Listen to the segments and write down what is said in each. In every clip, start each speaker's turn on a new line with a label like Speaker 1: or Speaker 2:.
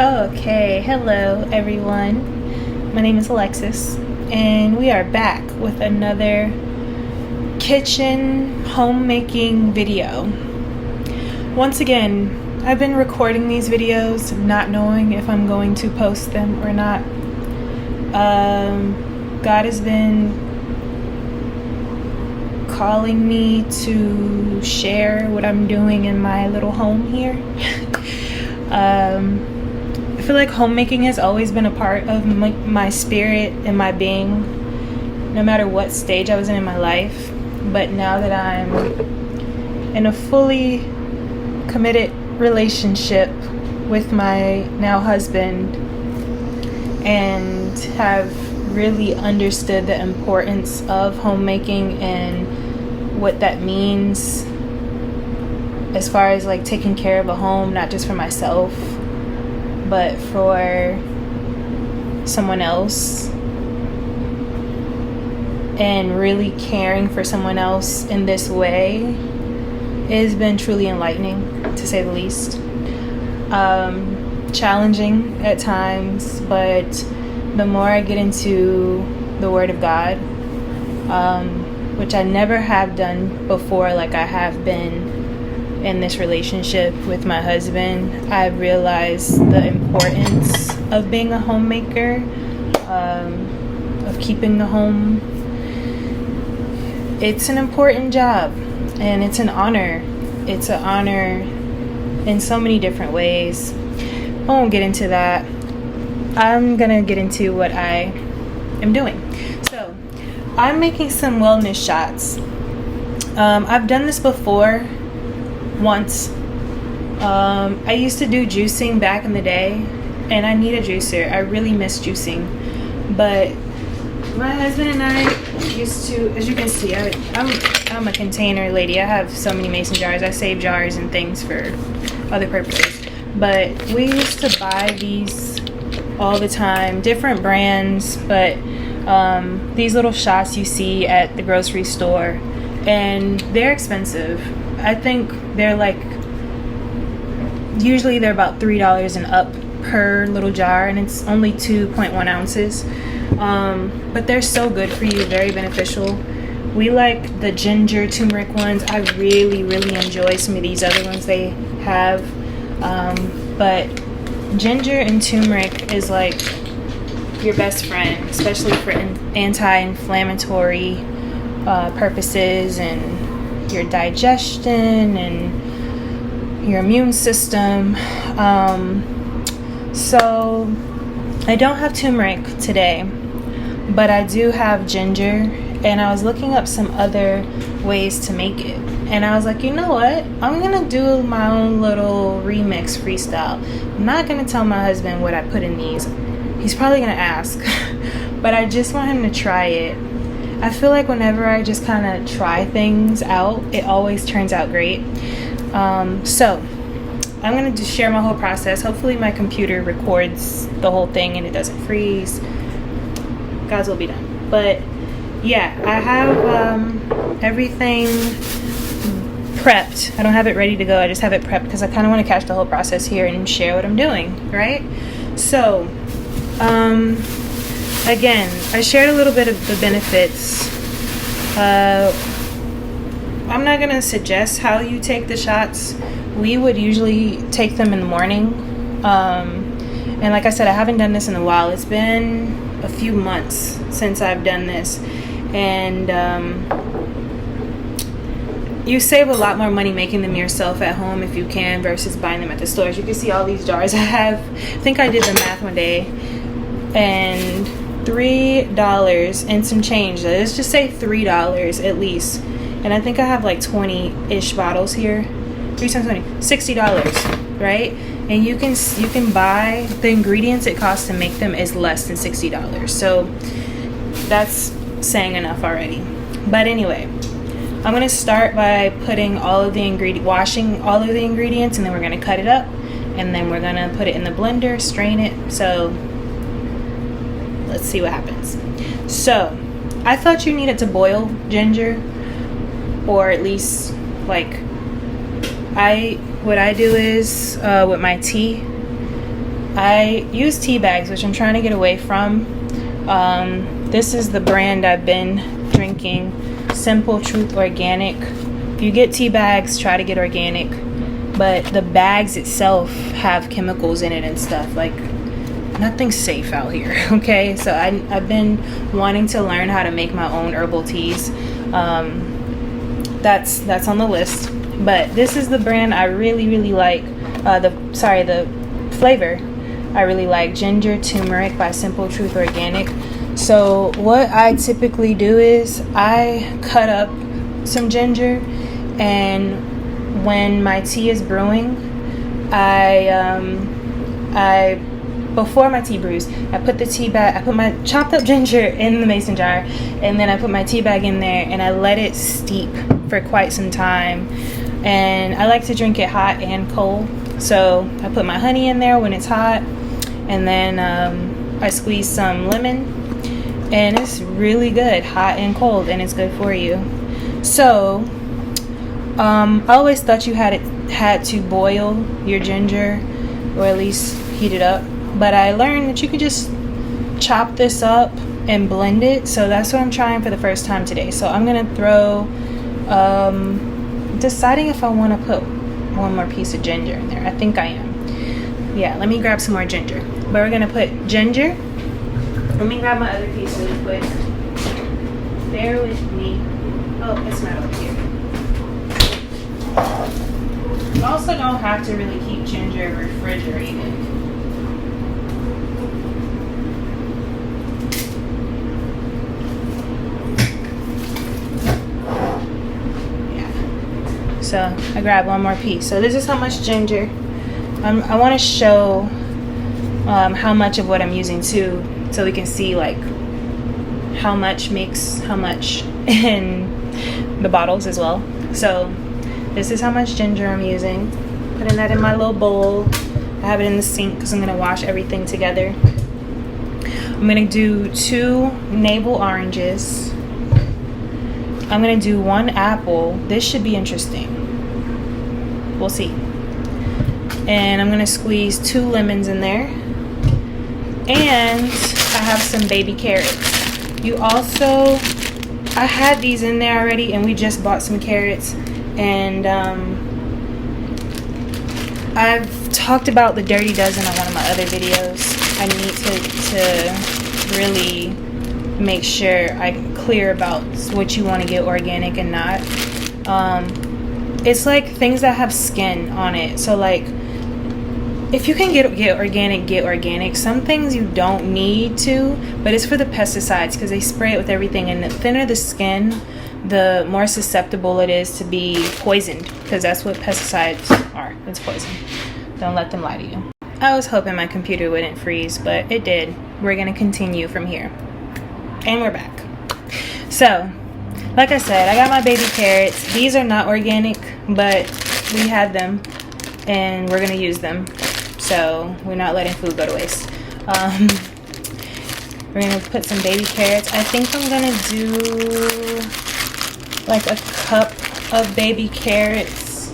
Speaker 1: Okay, hello everyone. My name is Alexis, and we are back with another kitchen homemaking video. Once again, I've been recording these videos not knowing if I'm going to post them or not. God has been calling me to share what I'm doing in my little home here. I feel like homemaking has always been a part of my spirit and my being, no matter what stage I was in my life. But now that I'm in a fully committed relationship with my now husband and have really understood the importance of homemaking and what that means as far as like taking care of a home, not just for myself but for someone else, and really caring for someone else in this way, it has been truly enlightening, to say the least. Challenging at times, but the more I get into the Word of God, which I never have done before like I have been in this relationship with my husband, I realized the importance of being a homemaker, of keeping the home. It's an important job, and it's an honor. It's an honor in so many different ways. I won't get into that. I'm gonna get into what I am doing. So, I'm making some wellness shots. I've done this before once. I used to do juicing back in the day, and I need a juicer. I really miss juicing, but my husband and I used to, as you can see, I'm a container lady. I have so many mason jars. I save jars and things for other purposes, but we used to buy these all the time, different brands, but these little shots you see at the grocery store, and they're expensive. I think they're usually they're about $3 and up per little jar, and it's only 2.1 ounces. But they're so good for you, very beneficial. We like the ginger turmeric ones. I really enjoy some of these other ones they have. But ginger and turmeric is like your best friend, especially for anti-inflammatory purposes and your digestion and your immune system. So I don't have turmeric today, but I do have ginger, and I was looking up some other ways to make it, and I was like, you know what, I'm gonna do my own little remix freestyle. I'm not gonna tell my husband what I put in these. He's probably gonna ask but I just want him to try it. I feel like whenever I just kind of try things out, it always turns out great. So I'm going to just share my whole process. Hopefully my computer records the whole thing and it doesn't freeze. God's will be done. But yeah, I have everything prepped. I don't have it ready to go. I just have it prepped because I kind of want to catch the whole process here and share what I'm doing, right? So, again, I shared a little bit of the benefits. I'm not going to suggest how you take the shots. We would usually take them in the morning. And like I said, I haven't done this in a while. It's been a few months since I've done this. And you save a lot more money making them yourself at home if you can versus buying them at the stores. You can see all these jars I have. I think I did the math one day. And $3 and some change. Let's just say $3 at least. And I think I have like 20-ish bottles here. 3 times 20, $60, right? And you can buy the ingredients it costs to make them is less than $60. So that's saying enough already. But anyway, I'm gonna start by putting all of the washing all of the ingredients, and then we're gonna cut it up, and then we're gonna put it in the blender, strain it. So let's see what happens. So I thought you needed to boil ginger, or at least what I do is with my tea, I use tea bags, which I'm trying to get away from. This is the brand I've been drinking, Simple Truth Organic. If you get tea bags, try to get organic. But the bags itself have chemicals in it and stuff. Like, nothing's safe out here, okay? So I've been wanting to learn how to make my own herbal teas. That's on the list. But this is the brand I really like. The flavor I really like, Ginger Tumeric by Simple Truth Organic. So what I typically do is I cut up some ginger, and when my tea is brewing, before my tea brews, I put my chopped up ginger in the mason jar, and then I put my tea bag in there, and I let it steep for quite some time. And I like to drink it hot and cold. So I put my honey in there when it's hot, and then I squeeze some lemon, and it's really good, hot and cold, and it's good for you. So I always thought you had to boil your ginger, or at least heat it up. But I learned that you could just chop this up and blend it. So that's what I'm trying for the first time today. So I'm gonna throw, deciding if I want to put one more piece of ginger in there. I think I am. Yeah, let me grab some more ginger. But we're gonna put ginger. Let me grab my other piece really quick. Bear with me. Oh, it's not over here. You also don't have to really keep ginger refrigerated. So I grabbed one more piece. So this is how much ginger. I want to show how much of what I'm using too, so we can see like how much makes how much in the bottles as well. So this is how much ginger I'm using. Putting that in my little bowl. I have it in the sink because I'm going to wash everything together. I'm going to do 2 navel oranges. I'm going to do 1 apple. This should be interesting. We'll see. And I'm going to squeeze 2 lemons in there. And I have some baby carrots. I had these in there already, and we just bought some carrots. And I've talked about the Dirty Dozen on one of my other videos. I need to really make sure I'm clear about what you want to get organic and not. It's like things that have skin on it. So like, if you can get organic, get organic. Some things you don't need to, but it's for the pesticides because they spray it with everything. And the thinner the skin, the more susceptible it is to be poisoned, because that's what pesticides are. It's poison. Don't let them lie to you. I was hoping my computer wouldn't freeze, but it did. We're going to continue from here. And we're back. So, like I said, I got my baby carrots. These are not organic, but we had them, and we're going to use them. So, we're not letting food go to waste. We're going to put some baby carrots. I think I'm going to do like a cup of baby carrots.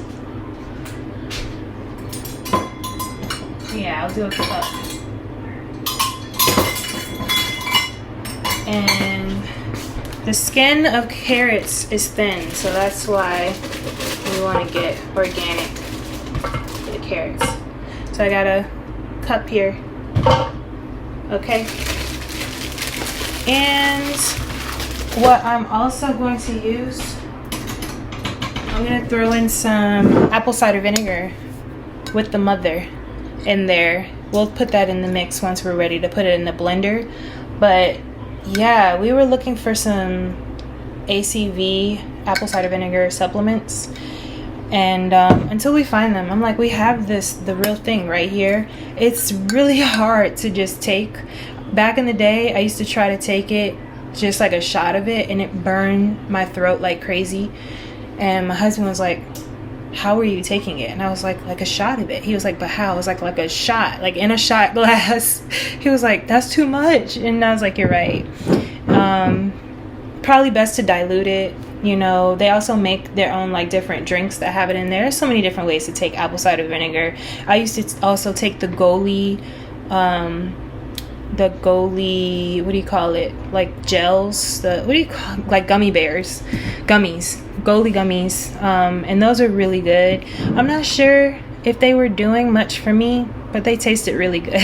Speaker 1: Yeah, I'll do a cup. And the skin of carrots is thin, so that's why we want to get organic for the carrots. So I got a cup here. Okay. And what I'm also going to use, I'm going to throw in some apple cider vinegar with the mother in there. We'll put that in the mix once we're ready to put it in the blender. But yeah, we were looking for some ACV, apple cider vinegar supplements. And until we find them, I'm like, we have the real thing right here. It's really hard to just take. Back in the day, I used to try to take it, just like a shot of it, and it burned my throat like crazy. And my husband was like, how are you taking it? And I was like a shot of it. He was like, but how? I was like a shot, like in a shot glass. He was like, that's too much. And I was like, you're right. Probably best to dilute it. You know, they also make their own like different drinks that have it in there. There's so many different ways to take apple cider vinegar. I used to also take the Goli The Goli, what do you call it? Like gels, like gummy bears, gummies, Goli gummies. And those are really good. I'm not sure if they were doing much for me, but they tasted really good.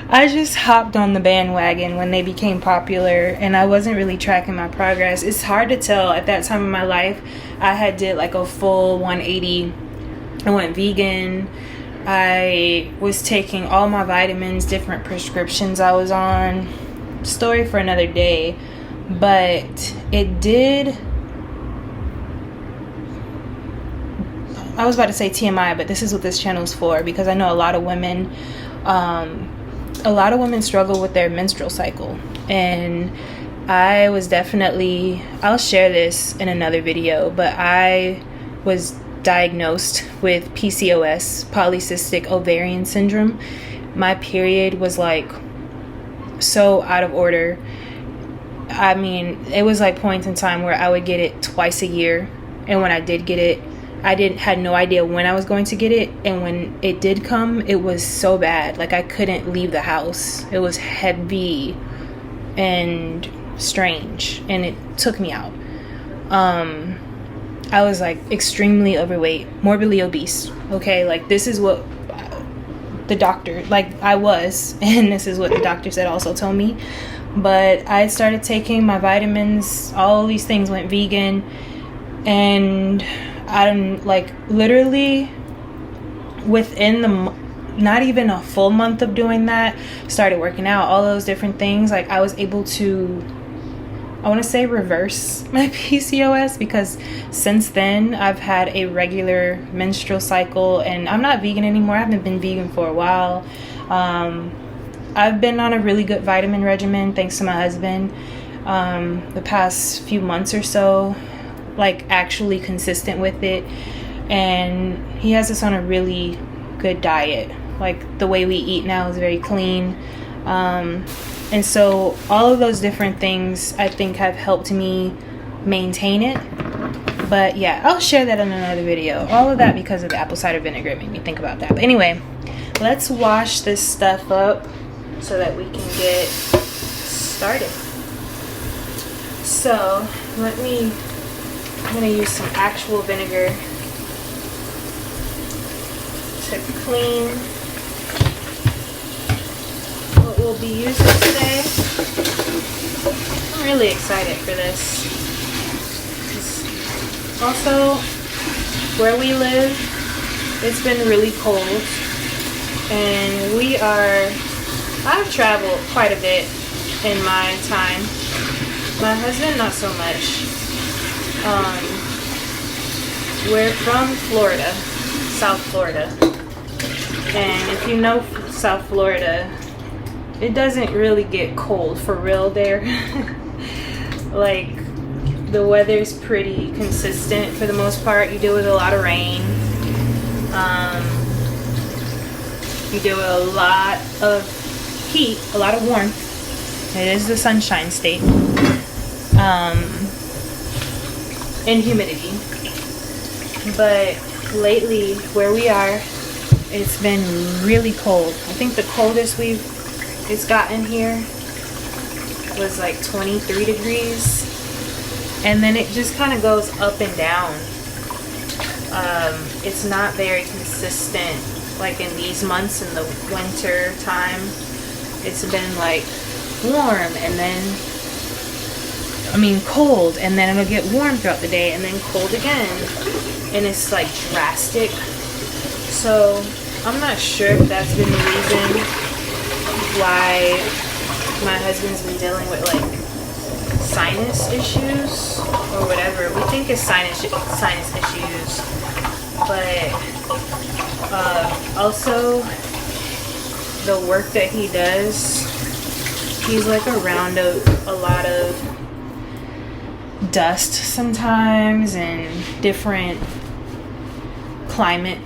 Speaker 1: I just hopped on the bandwagon when they became popular, and I wasn't really tracking my progress. It's hard to tell. At that time in my life, I had did like a full 180. I went vegan. I was taking all my vitamins, different prescriptions I was on. Story for another day. But it did... I was about to say TMI, but this is what this channel is for, because I know a lot of women struggle with their menstrual cycle, and I was definitely, I'll share this in another video, but I was diagnosed with PCOS, polycystic ovarian syndrome. My period was like so out of order. I mean, it was like points in time where I would get it twice a year, and when I did get it, I had no idea when I was going to get it, and when it did come, it was so bad. Like, I couldn't leave the house. It was heavy and strange, and it took me out. I was like extremely overweight, morbidly obese. Okay, like this is what the doctor, like I was, and this is what the doctor said also told me. But I started taking my vitamins, all these things, went vegan, and I'm like literally within not even a full month of doing that, started working out, all those different things. Like I was able to, I want to say, reverse my PCOS, because since then I've had a regular menstrual cycle, and I'm not vegan anymore. I haven't been vegan for a while. I've been on a really good vitamin regimen thanks to my husband the past few months or so, like actually consistent with it, and he has us on a really good diet. Like the way we eat now is very clean, and so all of those different things I think have helped me maintain it. But yeah, I'll share that in another video. All of that because of the apple cider vinegar. It made me think about that. But anyway, let's wash this stuff up so that we can get started. So I'm gonna use some actual vinegar to clean what we'll be using today. I'm really excited for this. Also, where we live, it's been really cold, and I've traveled quite a bit in my time. My husband, not so much. We're from Florida, South Florida, and if you know South Florida, it doesn't really get cold for real there. Like, the weather's pretty consistent for the most part. You deal with a lot of rain. You deal with a lot of heat, a lot of warmth. It is the sunshine state. And humidity. But lately, where we are, it's been really cold. I think the coldest it's gotten here was like 23 degrees. And then it just kind of goes up and down. It's not very consistent. Like in these months in the winter time, it's been like warm and then cold, and then it'll get warm throughout the day and then cold again, and it's like drastic. So I'm not sure if that's been the reason why my husband's been dealing with like sinus issues or whatever. We think it's sinus issues, but also the work that he does, he's like around a lot of dust sometimes, and different climate,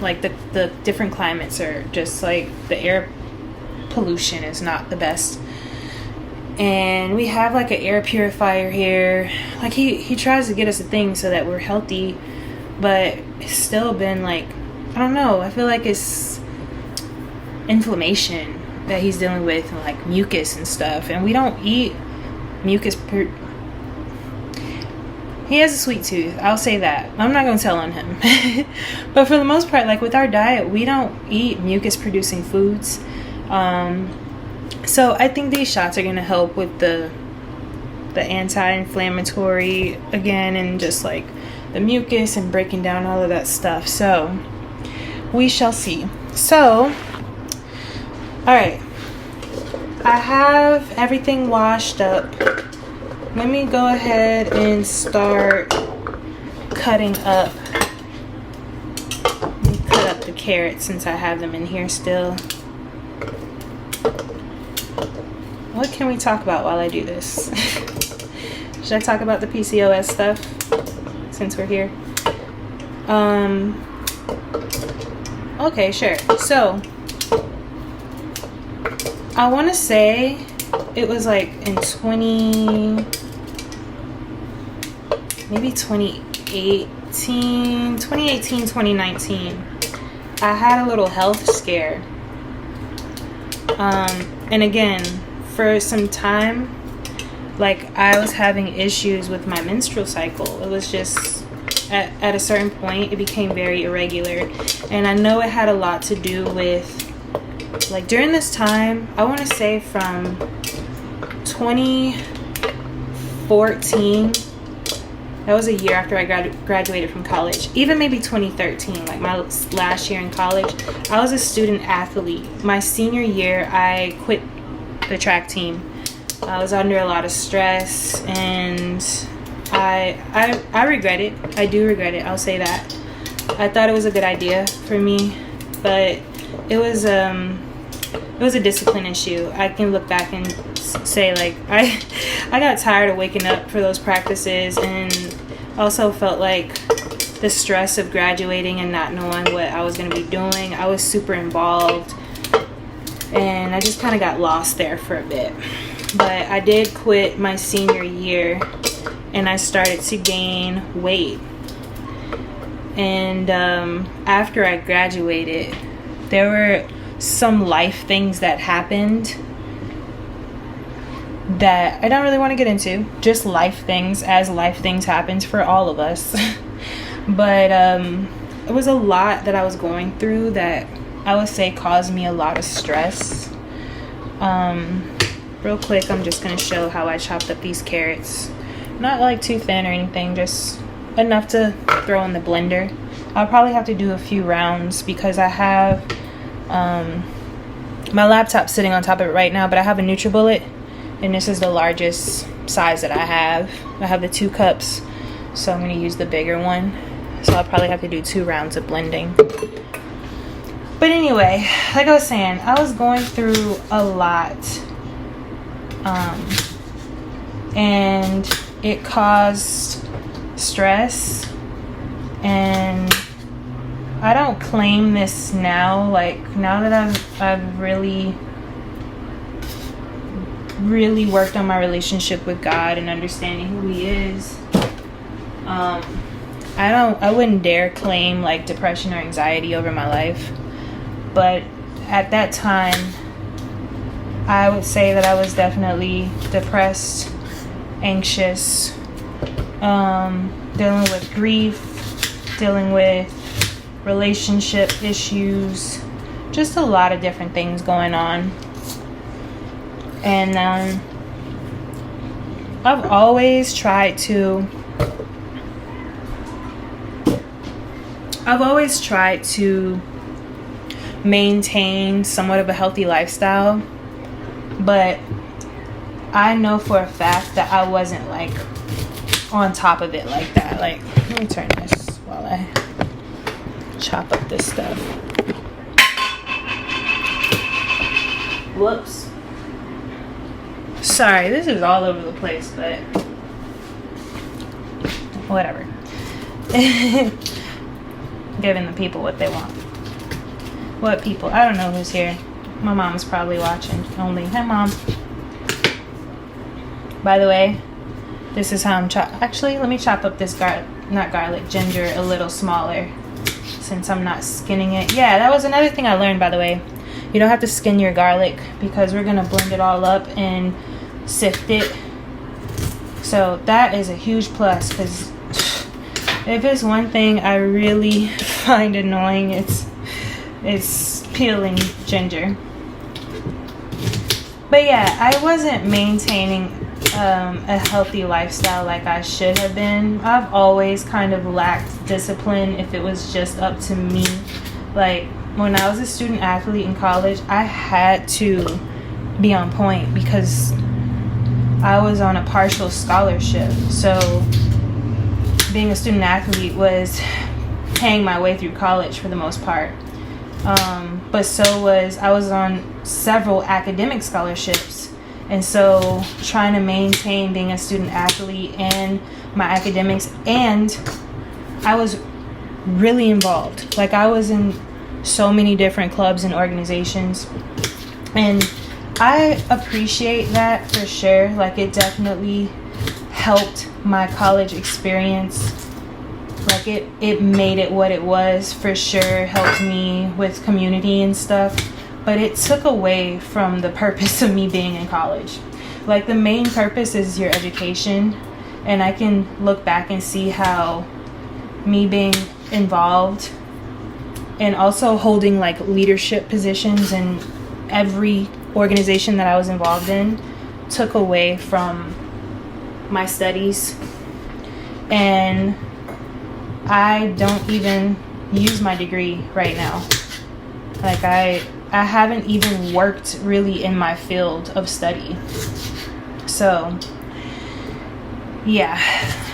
Speaker 1: like the different climates are just like, the air pollution is not the best. And we have like an air purifier here. Like he tries to get us a thing so that we're healthy, but it's still been like, I don't know, I feel like it's inflammation that he's dealing with, and like mucus and stuff. And we don't eat mucus he has a sweet tooth, I'll say that. I'm not gonna tell on him. But for the most part, like with our diet, we don't eat mucus producing foods. So I think these shots are gonna help with the anti-inflammatory again, and just like the mucus and breaking down all of that stuff. So we shall see. So all right, I have everything washed up. Let me go ahead and start cutting up. Let me cut up the carrots since I have them in here still. What can we talk about while I do this? Should I talk about the PCOS stuff since we're here? Okay, sure. So I want to say it was like in 2018, 2019, I had a little health scare. And again, for some time, like I was having issues with my menstrual cycle. It was just at a certain point, it became very irregular. And I know it had a lot to do with, like during this time, I want to say from 2014, that was a year after I graduated from college, even maybe 2013, like my last year in college, I was a student athlete. My senior year, I quit the track team. I was under a lot of stress, and I regret it. I do regret it, I'll say that. I thought it was a good idea for me, but it was a discipline issue. I can look back and say like I got tired of waking up for those practices, and also felt like the stress of graduating and not knowing what I was going to be doing. I was super involved, and I just kind of got lost there for a bit. But I did quit my senior year, and I started to gain weight. And after I graduated, there were some life things that happened that I don't really want to get into. Just life things, as life things happens for all of us. But it was a lot that I was going through that I would say caused me a lot of stress. Real quick, I'm just going to show how I chopped up these carrots. Not like too thin or anything, just enough to throw in the blender. I'll probably have to do a few rounds because I have my laptop sitting on top of it right now, but I have a NutriBullet, and this is the largest size that I have. I have the 2 cups, so I'm going to use the bigger one. So I'll probably have to do 2 rounds of blending. But anyway, like I was saying, I was going through a lot, and it caused stress. And I don't claim this now. Like now that I've really worked on my relationship with God and understanding who He is, I wouldn't dare claim like depression or anxiety over my life. But at that time, I would say that I was definitely depressed, anxious, dealing with grief, dealing with relationship issues, just a lot of different things going on. And I've always tried to maintain somewhat of a healthy lifestyle, but I know for a fact that I wasn't like on top of it like that. Like, let me turn this while I chop up this stuff. Whoops. Sorry, this is all over the place, but whatever. Giving the people what they want. What people? I don't know who's here. My mom's probably watching only. Hi, Mom. By the way, this is how I'm actually, let me chop up this ginger a little smaller since I'm not skinning it. Yeah, that was another thing I learned, by the way. You don't have to skin your garlic because we're going to blend it all up and sift it. So that is a huge plus, because if it's one thing I really find annoying, it's peeling ginger. But yeah, I wasn't maintaining a healthy lifestyle like I should have been. I've always kind of lacked discipline if it was just up to me. Like when I was a student athlete in college, I had to be on point because I was on a partial scholarship. So being a student athlete was paying my way through college for the most part. But I was on several academic scholarships. And so trying to maintain being a student athlete and my academics, and I was really involved. Like I was in so many different clubs and organizations, and I appreciate that for sure. Like it definitely helped my college experience. Like it made it what it was for sure. Helped me with community and stuff. But it took away from the purpose of me being in college. Like the main purpose is your education. And I can look back and see how me being involved and also holding like leadership positions in every organization that I was involved in took away from my studies. And I don't even use my degree right now. Like I haven't even worked really in my field of study. So yeah,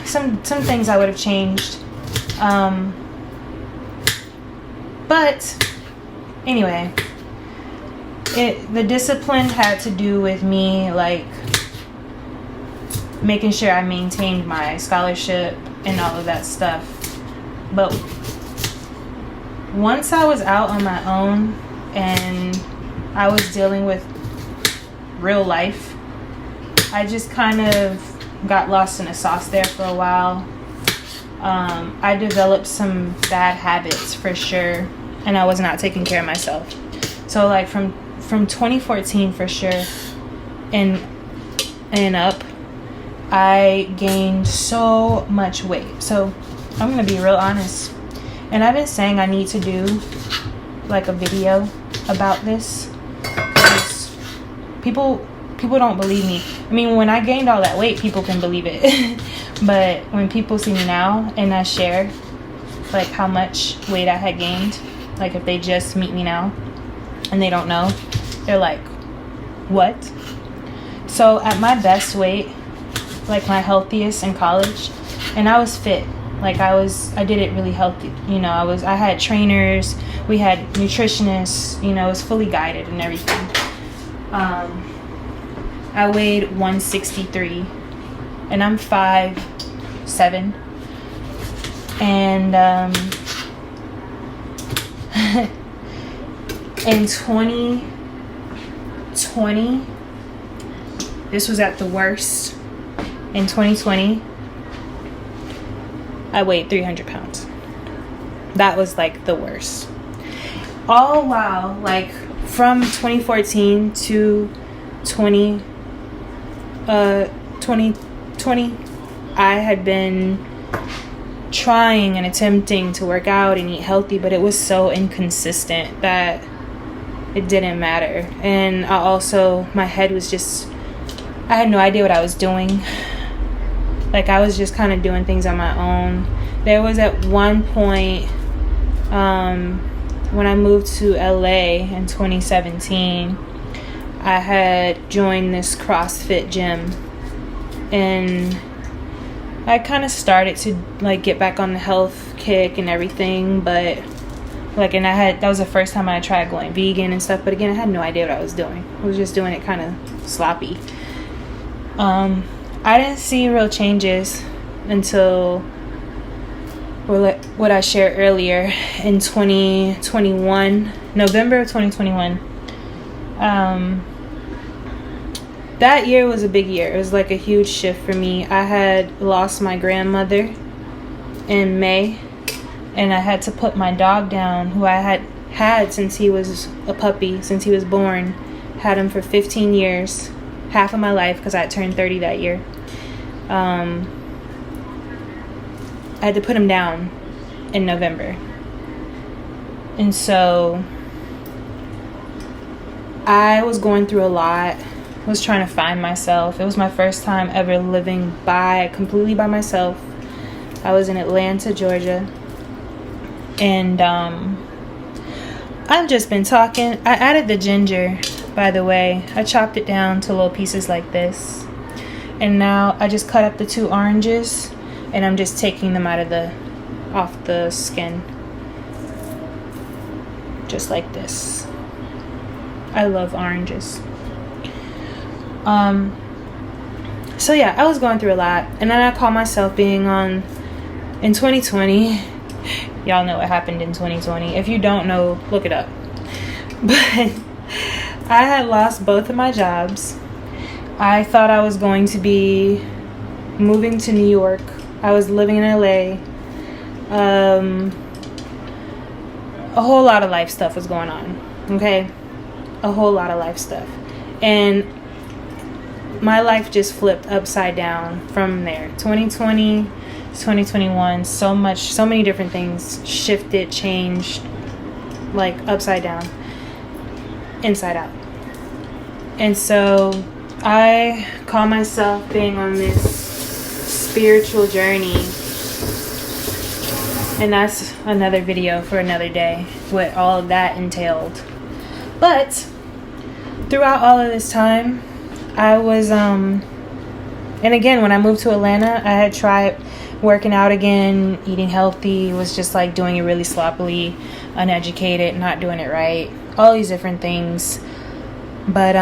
Speaker 1: some things I would have changed. But anyway, the discipline had to do with me like making sure I maintained my scholarship and all of that stuff. But once I was out on my own and I was dealing with real life, I just kind of got lost in the sauce there for a while. I developed some bad habits for sure, and I was not taking care of myself. So like from 2014 for sure and up, I gained so much weight. So I'm gonna be real honest, and I've been saying I need to do like a video about this because people don't believe me. I mean, when I gained all that weight, people can believe it. But when people see me now and I share like how much weight I had gained, like if they just meet me now and they don't know, they're like, what? So at my best weight, like my healthiest in college, and I was fit. Like I did it really healthy. You know, I had trainers, we had nutritionists, you know, it was fully guided and everything. I weighed 163 and I'm 5'7". And in 2020, this was at the worst. In 2020, I weighed 300 pounds. That was like the worst. All while, like from 2014 to 2020, I had been trying and attempting to work out and eat healthy, but it was so inconsistent that it didn't matter. And my head was just, I had no idea what I was doing. Like I was just kind of doing things on my own. There was at one point when I moved to LA in 2017, I had joined this CrossFit gym, and I kind of started to like get back on the health kick and everything, but like, and that was the first time I tried going vegan and stuff, but again, I had no idea what I was doing. I was just doing it kind of sloppy. I didn't see real changes until what I shared earlier in 2021, November of 2021. That year was a big year. It was like a huge shift for me. I had lost my grandmother in May, and I had to put my dog down, who I had had since he was a puppy, since he was born. Had him for 15 years, half of my life, because I turned 30 that year. I had to put him down in November. And so I was going through a lot. I was trying to find myself. It was my first time ever living completely by myself. I was in Atlanta, Georgia. And I've just been talking. I added the ginger, by the way. I chopped it down to little pieces like this. And now I just cut up the 2 oranges, and I'm just taking them off the skin. Just like this. I love oranges. So yeah, I was going through a lot, and then I caught myself being in 2020. Y'all know what happened in 2020. If you don't know, look it up. But I had lost both of my jobs. I thought I was going to be moving to New York. I was living in LA. A whole lot of life stuff was going on. Okay? A whole lot of life stuff. And my life just flipped upside down from there. 2020, 2021, so many different things shifted, changed, like upside down, inside out. And so I call myself being on this spiritual journey, and that's another video for another day, what all of that entailed. But throughout all of this time, I was and again, when I moved to Atlanta, I had tried working out again, eating healthy, was just like doing it really sloppily, uneducated, not doing it right, all these different things. But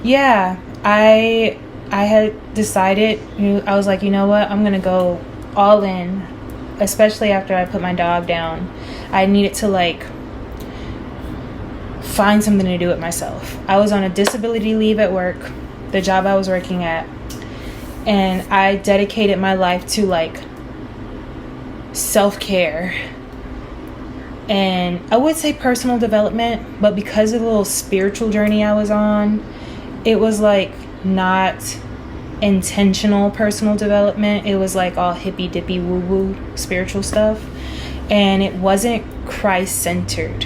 Speaker 1: yeah, I had decided, I was like, you know what, I'm gonna go all in, especially after I put my dog down. I needed to like find something to do with myself. I was on a disability leave at work, the job I was working at, and I dedicated my life to like self-care, and I would say personal development, but because of the little spiritual journey I was on, it was like not intentional personal development. It was like all hippy dippy woo woo spiritual stuff, and it wasn't Christ-centered.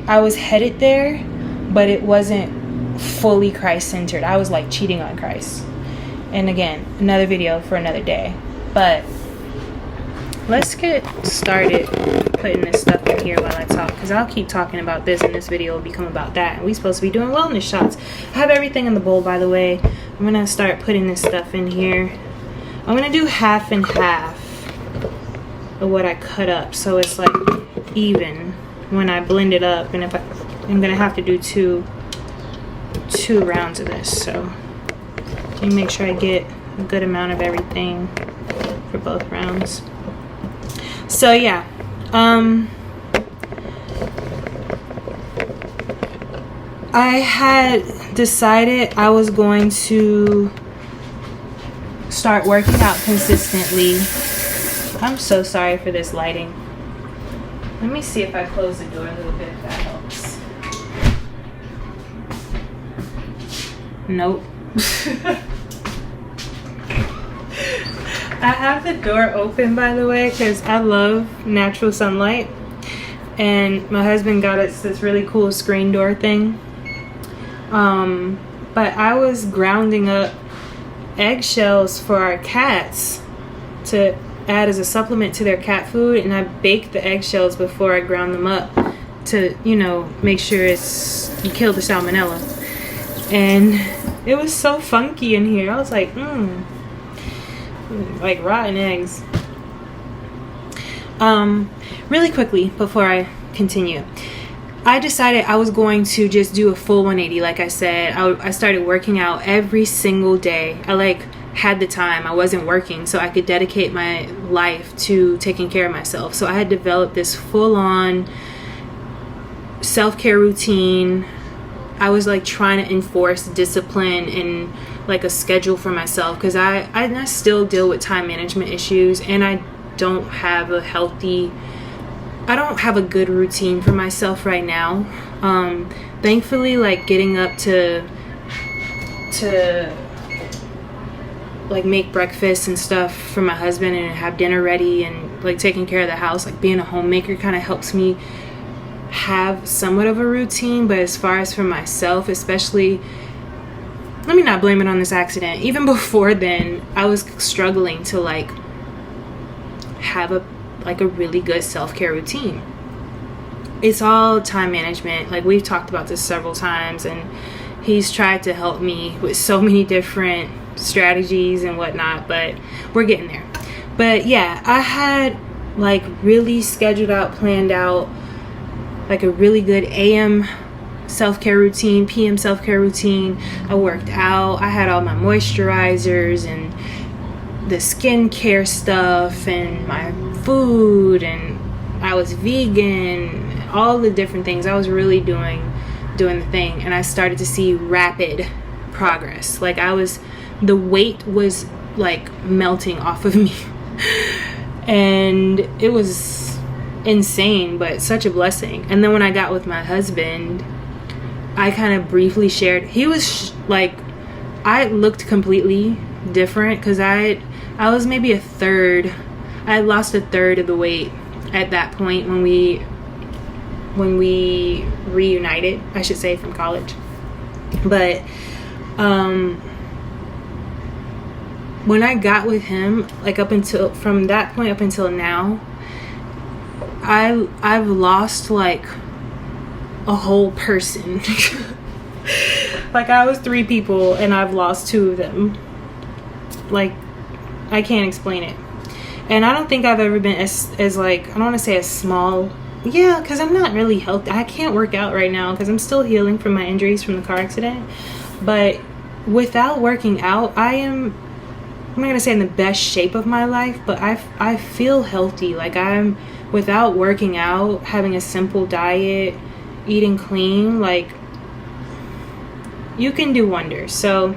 Speaker 1: I was headed there, but it wasn't fully Christ-centered. I was like cheating on Christ. And again, another video for another day. But let's get started putting this stuff in here while I talk, because I'll keep talking about this and this video will become about that. And we're supposed to be doing wellness shots. I have everything in the bowl, by the way. I'm gonna start putting this stuff in here. I'm gonna do half and half of what I cut up, so it's like even when I blend it up. And if I'm gonna have to do two rounds of this, so let me make sure I get a good amount of everything for both rounds. So yeah, I had decided I was going to start working out consistently. I'm so sorry for this lighting. Let me see if I close the door a little bit, if that helps. Nope. I have the door open, by the way, because I love natural sunlight, and my husband got us this really cool screen door thing. But I was grounding up eggshells for our cats to add as a supplement to their cat food, and I baked the eggshells before I ground them up to, make sure you kill the salmonella. And it was so funky in here. I was like, like rotten eggs. Really quickly before I continue, I decided I was going to just do a full 180. Like I said, I started working out every single day. I had the time. I wasn't working, so I could dedicate my life to taking care of myself. So I had developed this full-on self-care routine. I was trying to enforce discipline and a schedule for myself, because I still deal with time management issues, and I don't have a good routine for myself right now. Thankfully, like getting up to like make breakfast and stuff for my husband and have dinner ready and like taking care of the house, like being a homemaker kind of helps me have somewhat of a routine. But as far as for myself, especially, let me not blame it on this accident. Even before then, I was struggling to like have a really good self-care routine. It's all time management. Like we've talked about this several times, and he's tried to help me with so many different strategies and whatnot, but we're getting there. But yeah, I had like really scheduled out, planned out like a really good AM self-care routine, PM self-care routine. I worked out, I had all my moisturizers and the skincare stuff and my food, and I was vegan, all the different things. I was really doing the thing, and I started to see rapid progress. Like the weight was like melting off of me and it was insane, but such a blessing. And then when I got with my husband, I kind of briefly shared, he was like, I looked completely different because I was maybe a third. I had lost a third of the weight at that point when we reunited, I should say, from college. But when I got with him, like from that point up until now, I've lost like a whole person. Like I was 3 people and I've lost 2 of them. Like I can't explain it. And I don't think I've ever been as like, I don't want to say as small. Yeah, because I'm not really healthy. I can't work out right now because I'm still healing from my injuries from the car accident. But without working out, I'm not going to say in the best shape of my life, but I feel healthy. Like without working out, having a simple diet, eating clean, like you can do wonders. So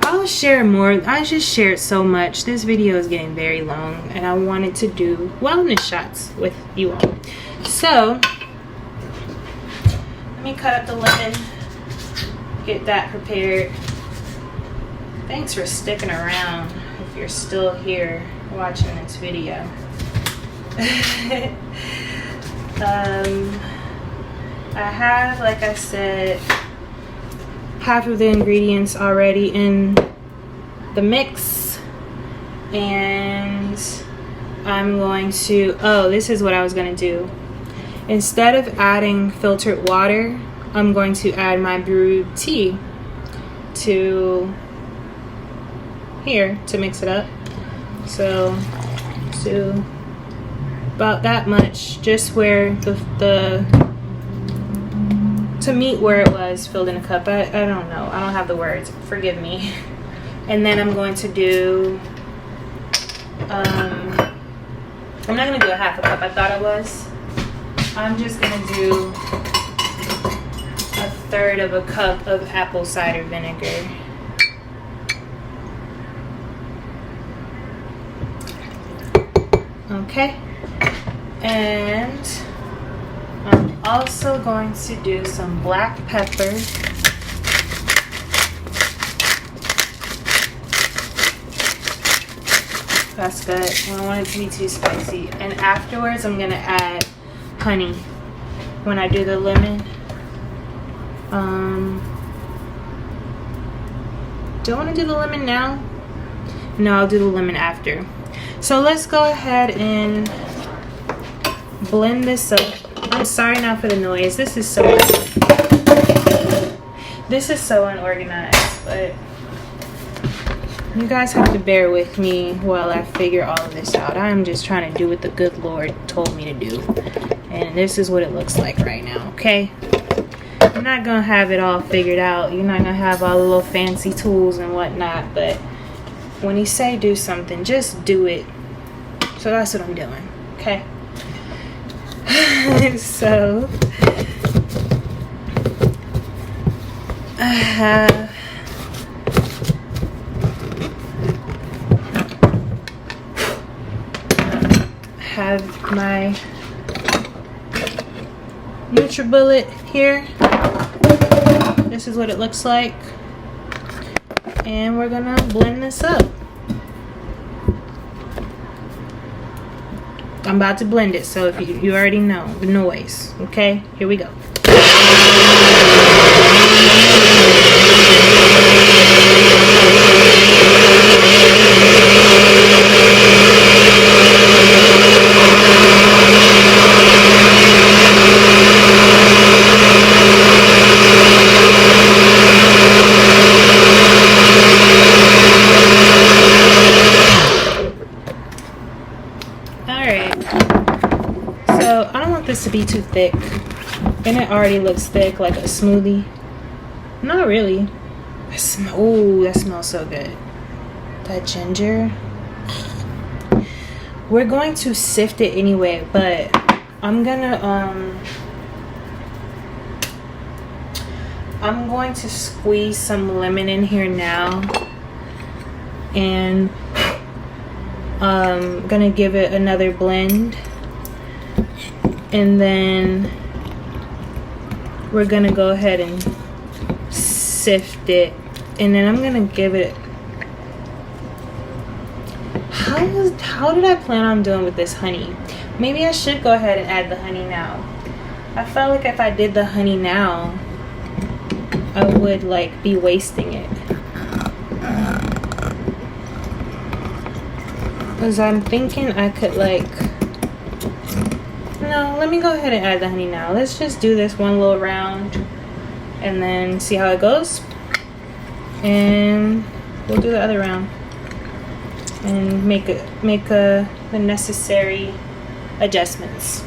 Speaker 1: I'll share more. I just shared so much. This video is getting very long and I wanted to do wellness shots with you all. So let me cut up the lemon, get that prepared. Thanks for sticking around if you're still here watching this video. I have, like I said, half of the ingredients already in the mix, and I'm going to, this is what I was going to do. Instead of adding filtered water, I'm going to add my brewed tea to here to mix it up. So do about that much, just where to meet where it was filled in a cup. I don't know, I don't have the words, forgive me. And then I'm going to do I'm not going to do a half a cup. I thought I was. I'm just going to do a third of a cup of apple cider vinegar. Okay. And I'm also going to do some black pepper. That's good. I don't want it to be too spicy. And afterwards, I'm gonna add honey when I do the lemon. Do I want to do the lemon now? No, I'll do the lemon after. So let's go ahead and blend this up. I'm sorry now for the noise. This is so unorganized, but you guys have to bear with me while I figure all of this out. I'm just trying to do what the good Lord told me to do. And this is what it looks like right now, okay? I'm not going to have it all figured out. You're not going to have all the little fancy tools and whatnot. But when you say do something, just do it. So that's what I'm doing, okay? So I have my NutriBullet here. This is what it looks like. And we're gonna blend this up. I'm about to blend it, so if you already know the noise. Okay, here we go. To be too thick, and it already looks thick like a smoothie. Not really. Oh, that smells so good. That ginger. We're going to sift it anyway, but I'm going to squeeze some lemon in here now, and I'm gonna give it another blend. And then we're gonna go ahead and sift it, and then I'm gonna give it. How did I plan on doing with this honey? Maybe I should go ahead and add the honey now. I felt like if I did the honey now, I would like be wasting it. Cause I'm thinking I could like. No, let me go ahead and add the honey now. Let's just do this one little round and then see how it goes. And we'll do the other round and make the necessary adjustments.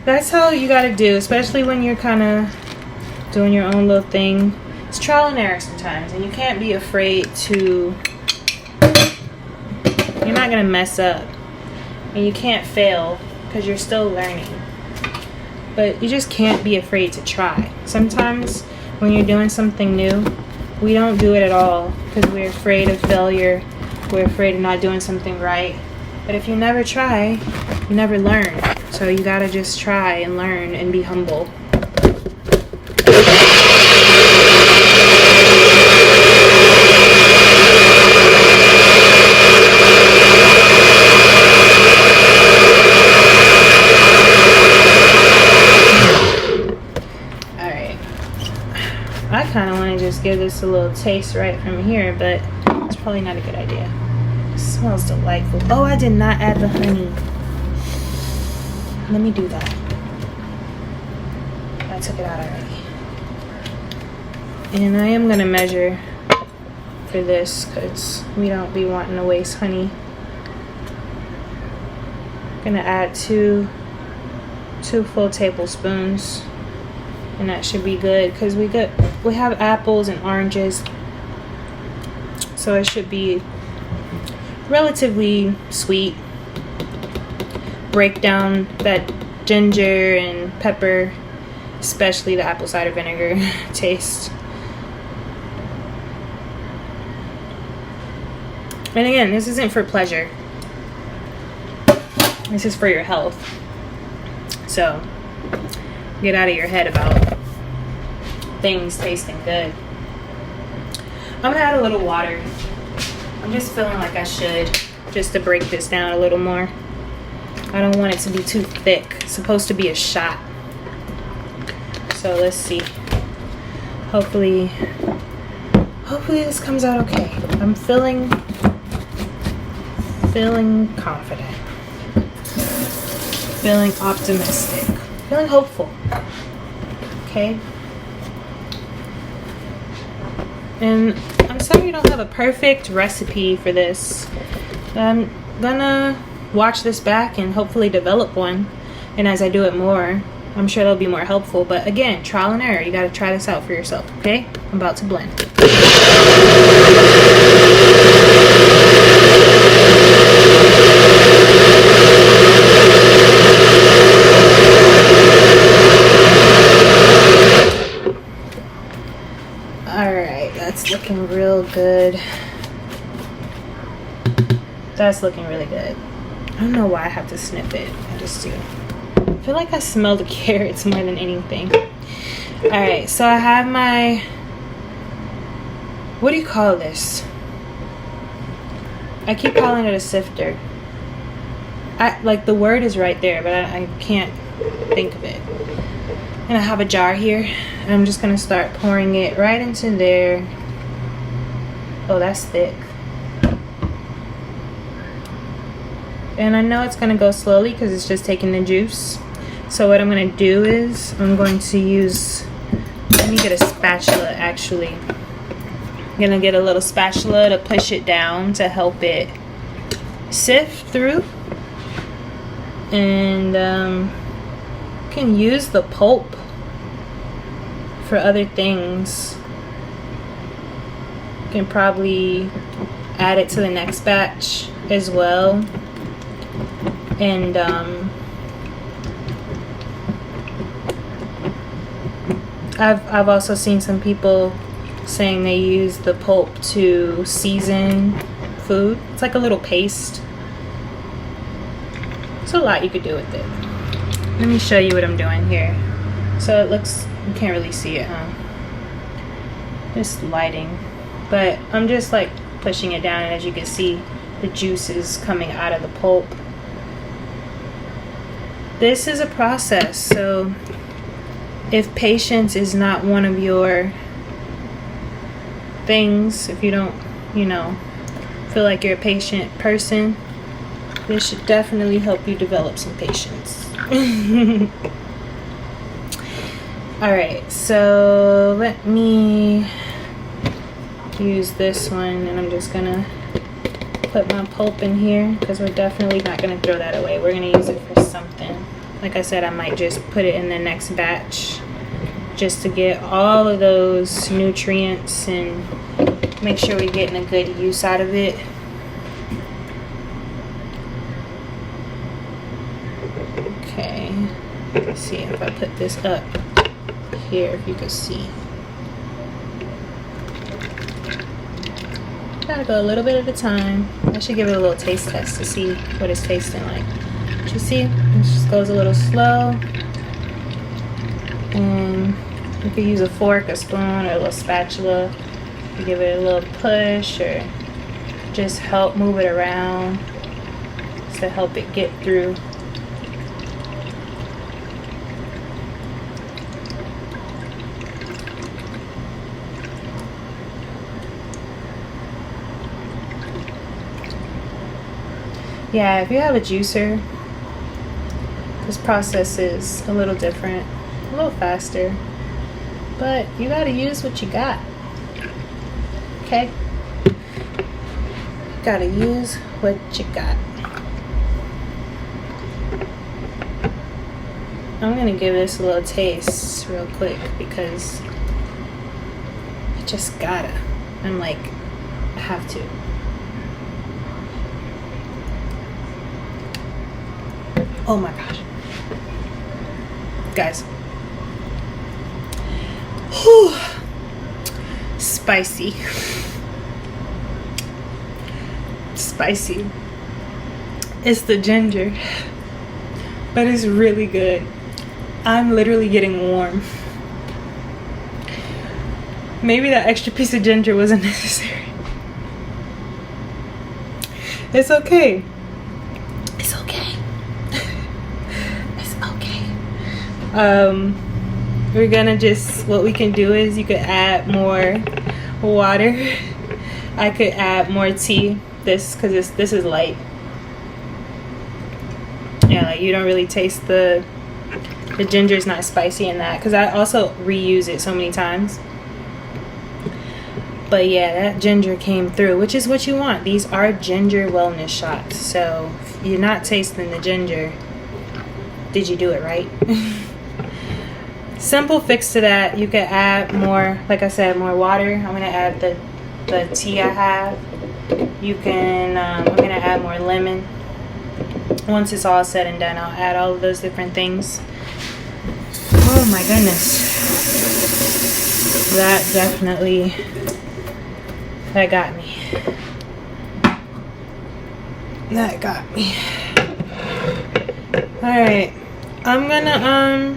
Speaker 1: That's how you gotta do, especially when you're kind of doing your own little thing. It's trial and error sometimes, and you can't be afraid to. You're not gonna mess up, and you can't fail. Because you're still learning, but you just can't be afraid to try. Sometimes when you're doing something new, we don't do it at all because we're afraid of failure, we're afraid of not doing something right. But if you never try, you never learn. So you gotta just try and learn and be humble. I kind of want to just give this a little taste right from here, but it's probably not a good idea. It smells delightful. Oh, I did not add the honey. Let me do that. I took it out already. And I am going to measure for this because we don't be wanting to waste honey. I'm going to add two full tablespoons. And that should be good because we have apples and oranges, so it should be relatively sweet. Break down that ginger and pepper, especially the apple cider vinegar taste. And again, this isn't for pleasure. This is for your health. So get out of your head about things tasting good. I'm gonna add a little water. I'm just feeling like I should, just to break this down a little more. I don't want it to be too thick. It's supposed to be a shot. So let's see. Hopefully this comes out okay. I'm feeling confident. Feeling optimistic. Feeling hopeful. Okay. And I'm sorry you don't have a perfect recipe for this. I'm gonna watch this back and hopefully develop one. And as I do it more, I'm sure they'll be more helpful. But again, trial and error. You gotta try this out for yourself, okay? I'm about to blend. That's looking real good. That's looking really good. I don't know why I have to sniff it. I just do. I feel like I smell the carrots more than anything. Alright, so I have my, what do you call this? I keep calling it a sifter. Like the word is right there, but I can't think of it. And I have a jar here, and I'm just gonna start pouring it right into there. Oh, that's thick. And I know it's gonna go slowly because it's just taking the juice. So what I'm gonna do is I'm going to use, let me get a spatula actually. I'm gonna get a little spatula to push it down to help it sift through. And you can use the pulp for other things. You can probably add it to the next batch as well. And I've also seen some people saying they use the pulp to season food. It's like a little paste. There's a lot you could do with it. Let me show you what I'm doing here. So it looks, you can't really see it, huh? Just lighting. But I'm just like pushing it down, and as you can see, the juice is coming out of the pulp. This is a process, so if patience is not one of your things, if you don't, feel like you're a patient person, this should definitely help you develop some patience. Alright, so let me use this one, and I'm just gonna put my pulp in here because we're definitely not gonna throw that away. We're gonna use it for something. Like I said, I might just put it in the next batch just to get all of those nutrients and make sure we're getting a good use out of it. Okay, let's see if I put this up here, if you can see. Gotta go a little bit at a time. I should give it a little taste test to see what it's tasting like. But you see, it just goes a little slow. And you could use a fork, a spoon, or a little spatula to give it a little push, or just help move it around to help it get through. Yeah, if you have a juicer, this process is a little different, a little faster, but you gotta use what you got, okay? Gotta use what you got. I'm gonna give this a little taste real quick because I just gotta. I'm like, I have to. Oh my gosh. Guys. Whew. Spicy. Spicy. It's the ginger. But it's really good. I'm literally getting warm. Maybe that extra piece of ginger wasn't necessary. It's okay. It's okay. We're gonna just, what we can do is you could add more water. I could add more tea. This is light. Yeah, like you don't really taste the ginger is not spicy in that because I also reuse it so many times. But yeah, that ginger came through, which is what you want. These are ginger wellness shots. So if you're not tasting the ginger, did you do it right? Simple fix to that. You can add more, like I said, more water. I'm gonna add the tea I have. You can, I'm gonna add more lemon. Once it's all said and done, I'll add all of those different things. Oh my goodness. That definitely, that got me. That got me. Alright, I'm gonna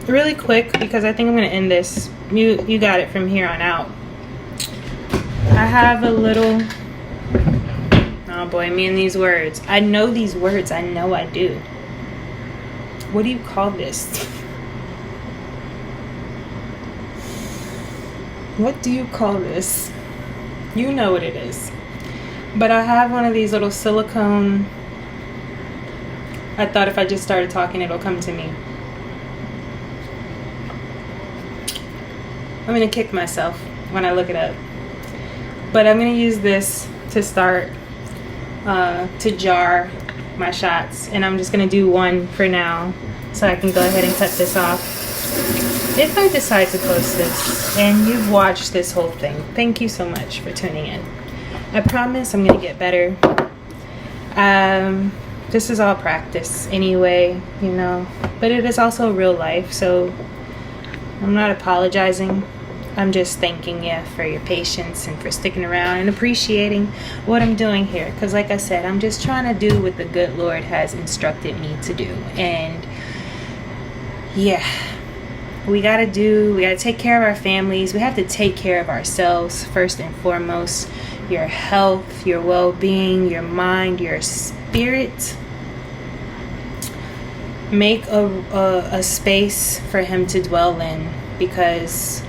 Speaker 1: really quick, because I think I'm gonna end this. You got it from here on out. I have a little, oh boy, me and these words. I know these words, I know I do. What do you call this? What do you call this? You know what it is. But I have one of these little silicone. I thought if I just started talking, it'll come to me. I'm gonna kick myself when I look it up. But I'm gonna use this to start to jar my shots, and I'm just gonna do one for now so I can go ahead and cut this off if I decide to post this. And you've watched this whole thing, thank you so much for tuning in. I promise I'm gonna get better. This is all practice anyway, you know, but it is also real life, so I'm not apologizing. I'm just thanking you for your patience and for sticking around and appreciating what I'm doing here. Because like I said, I'm just trying to do what the good Lord has instructed me to do. And yeah, we gotta take care of our families. We have to take care of ourselves first and foremost. Your health, your well-being, your mind, your spirit. Make a space for him to dwell in, because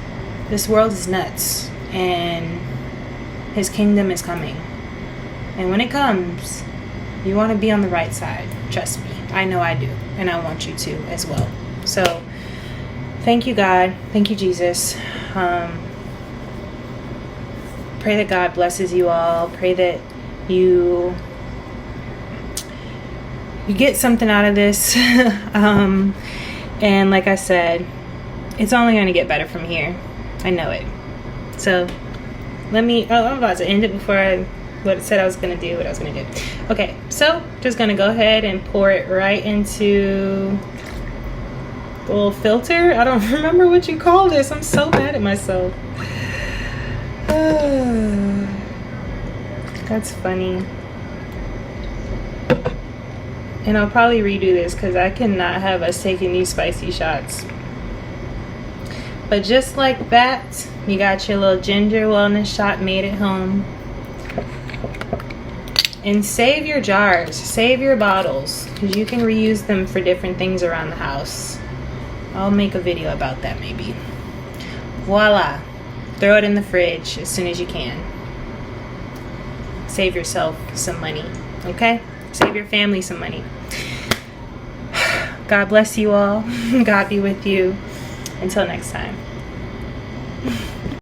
Speaker 1: this world is nuts and his kingdom is coming. And when it comes, you want to be on the right side. Trust me. I know I do. And I want you to as well. So thank you, God. Thank you, Jesus. Pray that God blesses you all. Pray that you get something out of this. And like I said, it's only going to get better from here. I know it. So I'm about to end it before I said I was going to do what I was going to do. Okay, so just going to go ahead and pour it right into the little filter. I don't remember what you call this. I'm so mad at myself. That's funny. And I'll probably redo this because I cannot have us taking these spicy shots. But just like that, you got your little ginger wellness shot made at home. And save your jars, save your bottles, because you can reuse them for different things around the house. I'll make a video about that maybe. Voila. Throw it in the fridge as soon as you can. Save yourself some money, okay? Save your family some money. God bless you all. God be with you. Until next time.